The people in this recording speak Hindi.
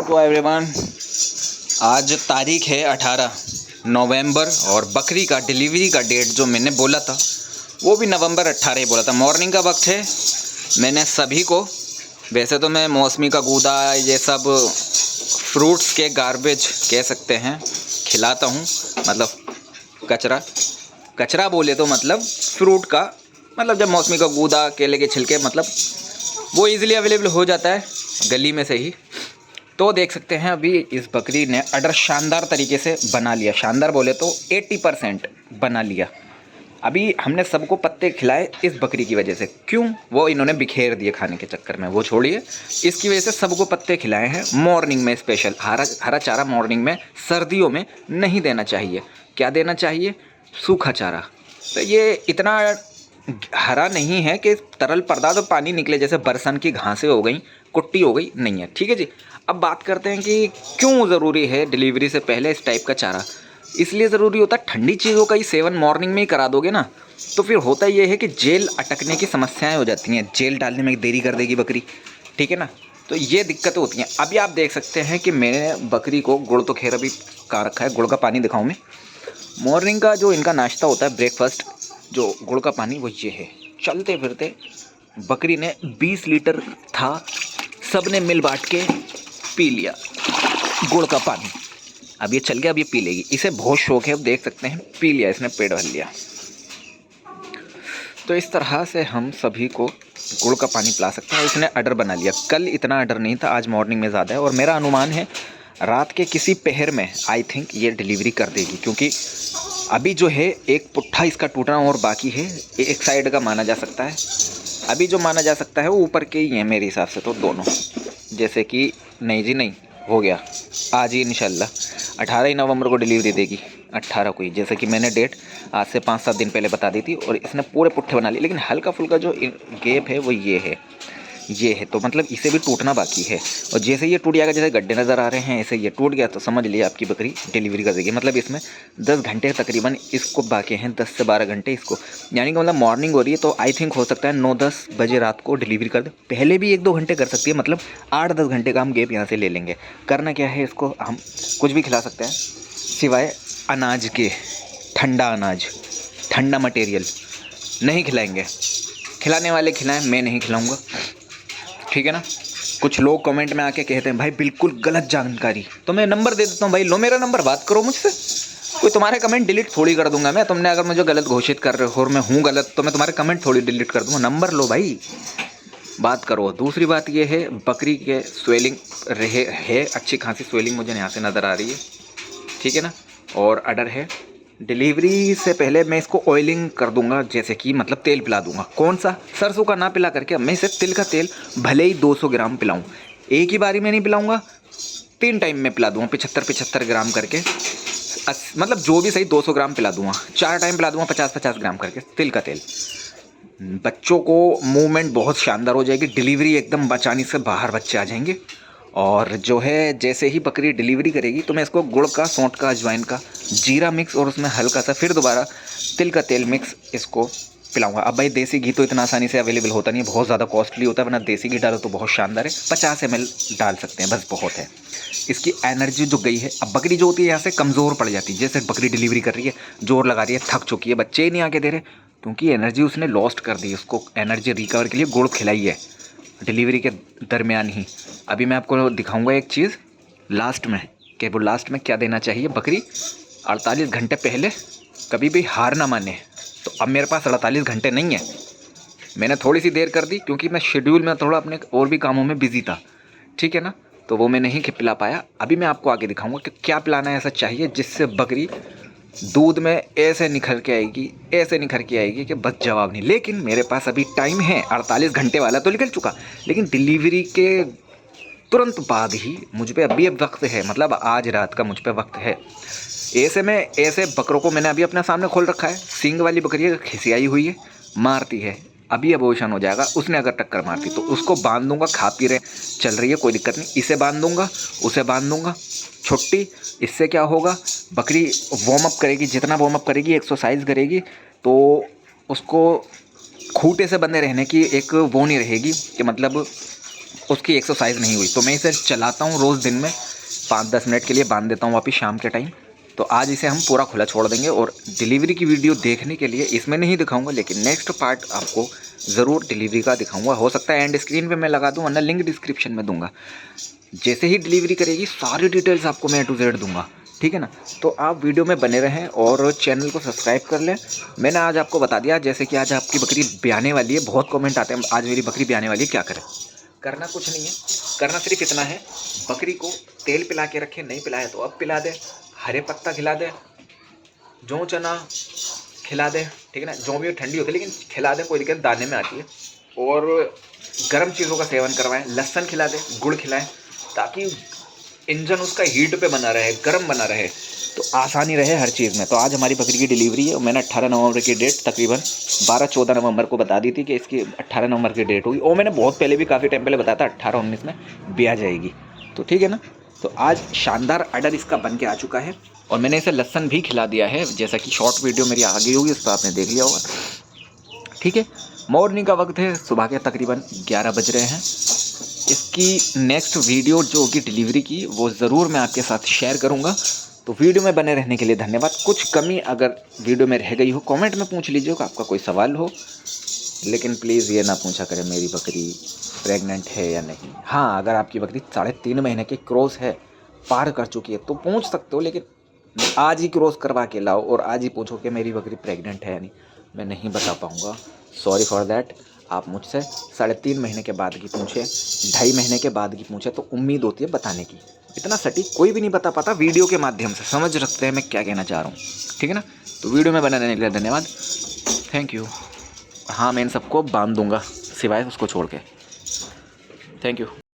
तो एवरीवन, आज तारीख है 18 नवंबर और बकरी का डिलीवरी का डेट जो मैंने बोला था वो भी नवंबर 18 ही बोला था। मॉर्निंग का वक्त है। मैंने सभी को, वैसे तो मैं मौसमी का गूदा ये सब फ्रूट्स के गार्बेज कह सकते हैं खिलाता हूँ, मतलब कचरा बोले तो मतलब फ्रूट का, मतलब जब मौसमी का गूदा, केले के छिलके, मतलब वो इजीली अवेलेबल हो जाता है गली में से ही। तो देख सकते हैं अभी इस बकरी ने अडर शानदार तरीके से बना लिया। शानदार बोले तो 80% बना लिया। अभी हमने सबको पत्ते खिलाए इस बकरी की वजह से। क्यों? वो इन्होंने बिखेर दिए खाने के चक्कर में, वो छोड़िए। इसकी वजह से सबको पत्ते खिलाए हैं मॉर्निंग में। स्पेशल हरा चारा मॉर्निंग में सर्दियों में नहीं देना चाहिए। क्या देना चाहिए? सूखा चारा। तो ये इतना हरा नहीं है कि तरल पदार्थ तो पानी निकले, जैसे बरसन की घासें हो गई, कुट्टी हो गई, नहीं है। ठीक है जी। अब बात करते हैं कि क्यों ज़रूरी है डिलीवरी से पहले इस टाइप का चारा। इसलिए ज़रूरी होता है, ठंडी चीज़ों का ही सेवन मॉर्निंग में ही करा दोगे ना तो फिर होता ये है कि जेल अटकने की समस्याएं हो जाती हैं। जेल डालने में देरी कर देगी बकरी, ठीक है ना। तो ये दिक्कतें होती हैं। अभी आप देख सकते हैं कि मैंने बकरी को गुड़ तो खैर अभी कहाँ रखा है, गुड़ का पानी दिखाऊँ मैं। मॉर्निंग का जो इनका नाश्ता होता है, ब्रेकफास्ट, जो गुड़ का पानी, वो ये है। चलते फिरते बकरी ने 20 लीटर था, सब ने मिल बांट के पी लिया गुड़ का पानी। अब ये चल गया, अब ये पी लेगी। इसे बहुत शौक है, अब देख सकते हैं पी लिया इसने, पेट भर लिया। तो इस तरह से हम सभी को गुड़ का पानी पिला सकते हैं। इसने अडर बना लिया। कल इतना अडर नहीं था, आज मॉर्निंग में ज़्यादा है। और मेरा अनुमान है रात के किसी पहर में आई थिंक ये डिलीवरी कर देगी, क्योंकि अभी जो है एक पुट्ठा इसका टूटना और बाकी है। एक साइड का माना जा सकता है, अभी जो माना जा सकता है वो ऊपर के ही हैं मेरे हिसाब से तो दोनों। जैसे कि नहीं जी नहीं, हो गया आज ही इंशाल्लाह 18 ही नवंबर को डिलीवरी देगी। 18 को ही, जैसे कि मैंने डेट आज से 5-7 दिन पहले बता दी थी। और इसने पूरे पुट्ठे बना लिए, लेकिन हल्का फुल्का जो गैप है वो ये है। तो मतलब इसे भी टूटना बाकी है। और जैसे ये टूट जाएगा, जैसे गड्ढे नज़र आ रहे हैं ऐसे ये टूट गया, तो समझ लिए आपकी बकरी डिलीवरी कर देगी। मतलब इसमें 10 घंटे तकरीबन इसको बाकी हैं, 10 से 12 घंटे इसको, यानी कि मतलब मॉर्निंग हो रही है तो आई थिंक हो सकता है 9-10 बजे रात को डिलीवरी कर दे। पहले भी 1-2 घंटे कर सकती है, मतलब 8-10 घंटे का हम गैप यहाँ से ले लेंगे। करना क्या है, इसको हम कुछ भी खिला सकते हैं सिवाय अनाज के। ठंडा अनाज, ठंडा मटेरियल नहीं खिलाएंगे। खिलाने वाले खिलाएं, मैं नहीं खिलाऊँगा, ठीक है ना। कुछ लोग कमेंट में आके कहते हैं भाई बिल्कुल गलत जानकारी, तो मैं नंबर दे देता हूँ, भाई लो मेरा नंबर, बात करो मुझसे। कोई तुम्हारे कमेंट डिलीट थोड़ी कर दूंगा मैं। तुमने अगर मुझे गलत घोषित कर रहे हो और मैं हूँ गलत, तो मैं तुम्हारे कमेंट थोड़ी डिलीट कर दूंगा। नंबर लो भाई, बात करो। दूसरी बात ये है, बकरी के स्वेलिंग रहे है, अच्छी खासी स्वेलिंग मुझे यहाँ से नज़र आ रही है, ठीक है ना। और अडर है। डिलीवरी से पहले मैं इसको ऑयलिंग कर दूंगा, जैसे कि मतलब तेल पिला दूंगा। कौन सा? सरसों का ना पिला करके मैं इसे तिल का तेल भले ही 200 ग्राम पिलाऊं, एक ही बारी में नहीं पिलाऊंगा, 3 टाइम में पिला दूंगा 75-75 ग्राम करके। मतलब जो भी सही 200 ग्राम पिला दूंगा, 4 टाइम पिला दूंगा 50-50 ग्राम करके तिल का तेल। बच्चों को मूवमेंट बहुत शानदार हो जाएगी, डिलीवरी एकदम आसानी से बाहर बच्चे आ जाएंगे। और जो है जैसे ही बकरी डिलीवरी करेगी तो मैं इसको गुड़ का, सौंठ का, अजवाइन का, जीरा मिक्स और उसमें हल्का सा फिर दोबारा तिल का तेल मिक्स इसको पिलाऊंगा। अब भाई देसी घी तो इतना आसानी से अवेलेबल होता नहीं है, बहुत ज़्यादा कॉस्टली होता है, वरना देसी घी डालो तो बहुत शानदार है। 50 ml डाल सकते हैं, बस बहुत है। इसकी एनर्जी जो गई है, अब बकरी जो होती है यहाँ से कमज़ोर पड़ जाती है। जैसे बकरी डिलीवरी कर रही है, जोर लगा रही है, थक चुकी है, बच्चे ही नहीं आके दे रहे, क्योंकि एनर्जी उसने लॉस्ट कर दी। उसको एनर्जी रिकवर के लिए गुड़ खिलाई है डिलीवरी के दरमियान ही। अभी मैं आपको दिखाऊंगा एक चीज़ लास्ट में, कि वो लास्ट में क्या देना चाहिए। बकरी 48 घंटे पहले कभी भी हार ना माने। तो अब मेरे पास 48 घंटे नहीं है, मैंने थोड़ी सी देर कर दी क्योंकि मैं शेड्यूल में थोड़ा अपने और भी कामों में बिजी था, ठीक है ना। तो वो मैं नहीं पिला पाया। अभी मैं आपको आगे दिखाऊंगा कि क्या पिलाना है ऐसा चाहिए जिससे बकरी दूध में ऐसे निखर के आएगी कि बस जवाब नहीं। लेकिन मेरे पास अभी टाइम है, 48 घंटे वाला तो निकल चुका, लेकिन डिलीवरी के तुरंत बाद ही मुझ पे अभी अब वक्त है, मतलब आज रात का मुझ पे वक्त है। ऐसे बकरों को मैंने अभी अपने सामने खोल रखा है। सींग वाली बकरी है, खिसियाई हुई है, मारती है, अभी अबॉर्शन हो जाएगा। उसने अगर टक्कर मारती तो उसको बांध दूंगा, खा पी रहे चल रही है, कोई दिक्कत नहीं। इसे बांध दूंगा, उसे बांध दूंगा, छुट्टी। इससे क्या होगा, बकरी वार्म अप करेगी, जितना वार्म अप करेगी, एक्सरसाइज करेगी, तो उसको खूंटे से बंधे रहने की एक वो नहीं रहेगी कि मतलब उसकी एक्सरसाइज नहीं हुई। तो मैं इसे चलाता हूँ रोज़ दिन में 5-10 मिनट के लिए, बांध देता हूँ वापस शाम के टाइम। तो आज इसे हम पूरा खुला छोड़ देंगे और डिलीवरी की वीडियो देखने के लिए इसमें नहीं दिखाऊंगा, लेकिन नेक्स्ट पार्ट आपको ज़रूर डिलीवरी का दिखाऊंगा। हो सकता है एंड स्क्रीन पे मैं लगा दूँ, वरना लिंक डिस्क्रिप्शन में दूंगा। जैसे ही डिलीवरी करेगी सारी डिटेल्स आपको मैं A to Z दूंगा, ठीक है ना। तो आप वीडियो में बने रहें और चैनल को सब्सक्राइब कर लें। मैंने आज आपको बता दिया, जैसे कि आज आपकी बकरी ब्याने वाली है, बहुत कमेंट आते हैं आज मेरी बकरी ब्याने वाली है, क्या करें। करना कुछ नहीं है, करना सिर्फ इतना है, बकरी को तेल पिला के रखें, नहीं पिलाया तो अब पिला दे, हरे पत्ता खिला दे, जौ चना खिला दे, ठीक है ना। जौ भी ठंडी होती है लेकिन खिला दें, कोई दिक्कत दाने में आती है। और गर्म चीज़ों का सेवन करवाएं, लहसुन खिला दें, गुड़ खिलाएं, ताकि इंजन उसका हीट पे बना रहे, गर्म बना रहे, तो आसानी रहे हर चीज़ में। तो आज हमारी बकरी की डिलीवरी है और मैंने 18 नवंबर की डेट तकरीबन 12-14 नवंबर को बता दी थी कि इसकी 18 नवंबर की डेट होगी। और मैंने बहुत पहले भी, काफ़ी टाइम पहले बताया था 18-19 में ब्याह जाएगी, तो ठीक है ना। तो आज शानदार ऑर्डर इसका बन के आ चुका है और मैंने इसे लहसुन भी खिला दिया है, जैसा कि शॉर्ट वीडियो मेरी आ गई होगी, उस पर आपने देख लिया होगा, ठीक है। मॉर्निंग का वक्त है, सुबह के तकरीबन 11 बज रहे हैं। इसकी नेक्स्ट वीडियो जो होगी डिलीवरी की, वो ज़रूर मैं आपके साथ शेयर करूँगा। तो वीडियो में बने रहने के लिए धन्यवाद। कुछ कमी अगर वीडियो में रह गई हो कमेंट में पूछ लीजिएगा, आपका कोई सवाल हो, लेकिन प्लीज़ ये ना पूछा करें मेरी बकरी प्रेग्नेंट है या नहीं। हाँ, अगर आपकी बकरी 3.5 महीने के क्रॉस है, पार कर चुकी है, तो पूछ सकते हो, लेकिन आज ही क्रॉस करवा के लाओ और आज ही पूछो कि मेरी बकरी प्रेग्नेंट है या नहीं, मैं नहीं बता पाऊँगा, सॉरी फॉर दैट। आप मुझसे 3.5 महीने के बाद की पूछे, 2.5 महीने के बाद की पूछे, तो उम्मीद होती है बताने की। इतना सटीक कोई भी नहीं बता पाता, वीडियो के माध्यम से समझ रखते हैं मैं क्या कहना चाह रहा हूँ, ठीक है ना। तो वीडियो में बने रहने के लिए धन्यवाद, थैंक यू। हाँ, मैं इन सबको बांध दूंगा सिवाय उसको छोड़ के, थैंक यू।